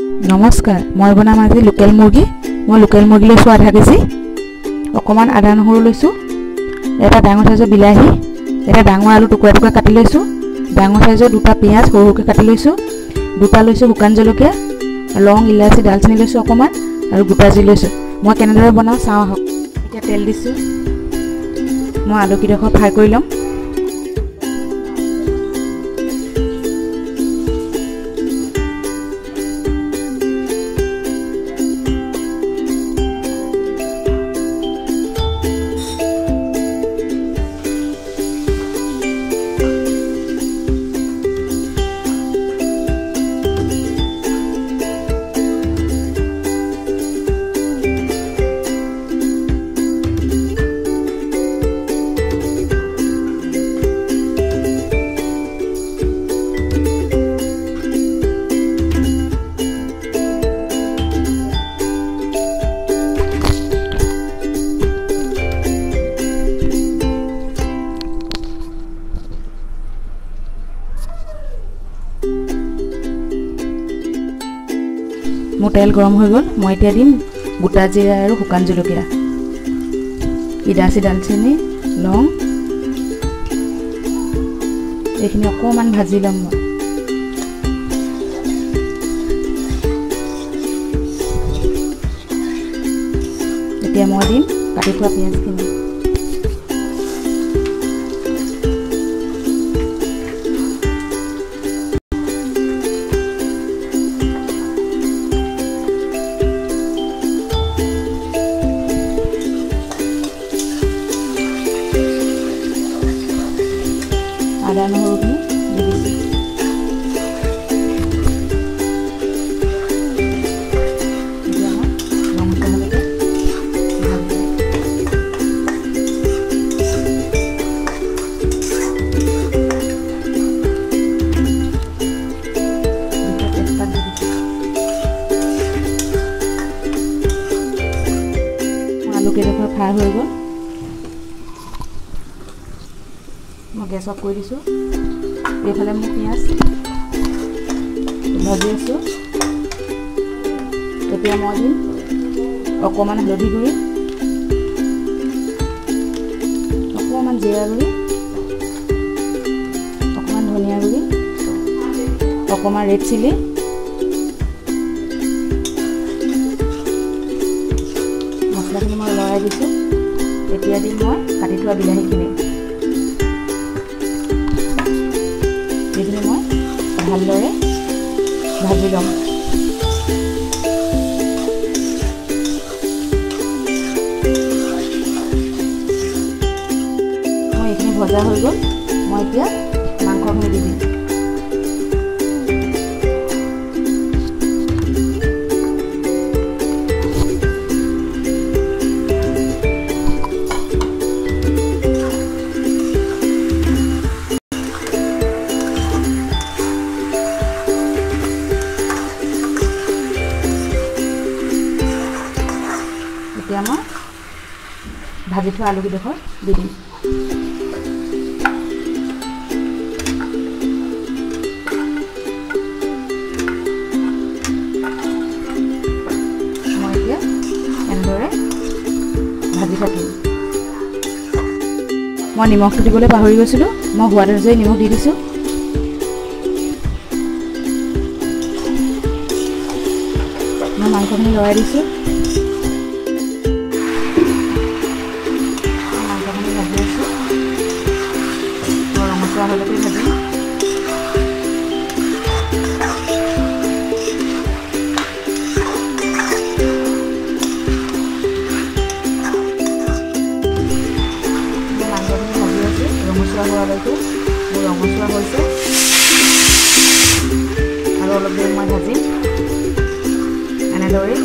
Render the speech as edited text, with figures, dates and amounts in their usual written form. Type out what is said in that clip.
নমস্কাৰ মই বনাম আজি লোকেল মুৰ্গী মই লোকেল মুৰ্গী লৈছোঁ আধা কেজি অকমান আদা নহৰু লৈছোঁ এটা ডাঙৰ সাইজৰ বিলাহী এটা ডাঙৰ আলু টুকুৰা টুকুৰা কাটি লৈছোঁ ডাঙৰ সাইজৰ দুটা পিয়াজ সৰুকৈ কাটি লৈছোঁ দুটা লৈছোঁ শুকান জলকীয়া লং ইলাচি দালচিনি লৈছোঁ অকমান আৰু গোটা জি লৈছোঁ মই কেনেদৰে বনাওঁ চাওঁ আহক এতিয়া তেল দিছোঁ মই আলু কিডখৰ ফ্ৰাই কৰি লম মোৰ তেল গৰম হৈ গ'ল মই এতিয়া দিম গোটা জিৰা আৰু শুকান জলকীয়া ইলাচি দালচিনি লং এইখিনি অকমান ভাজি লম মই এতিয়া মই দিম কাটি থোৱা পিঁয়াজখিনি আদা নহৰুখিনি দি দিছোঁ এতিয়া মই ৰং মছলালৈকে তেজপাত দি দিছোঁ আলু কেইডোখৰ ফ্ৰাই হৈ গ'ল মই গেছ অফ কৰি দিছোঁ এইফালে মই পিঁয়াজ ভাজি আছোঁ এতিয়া মই দিম অকণমান হালধি গুড়ি অকণমান জিৰা গুড়ি অকণমান ধনিয়া গুড়ি অকণমান ৰেড চিলি মছলাখিনি মই লৰাই দিছোঁ এতিয়া দিম মই কাটি থোৱা বিলাহীখিনি এইখিনি মই ভালদৰে ভাজি ল'ম মই এইখিনি ভজা হৈ গ'ল মই এতিয়া মাংসখিনি দি দিম এতিয়া মই ভাজি থোৱা আলু কিডোখৰ দি দিম মই এতিয়া এনেদৰে ভাজি থাকিম মই নিমখটো দিবলৈ পাহৰি গৈছিলোঁ মই সোৱাদ অনুযায়ী নিমখ দি দিছোঁ মই মাংসখিনি লৰাই দিছোঁ হলুদ ভাজি মাংসখিনি ভাজি আছোঁ ৰঙচুৱা হোৱালৈকে মোৰ ৰঙচুৱা হৈছে আৰু অলপ দেৰি মই ভাজিম এনেদৰে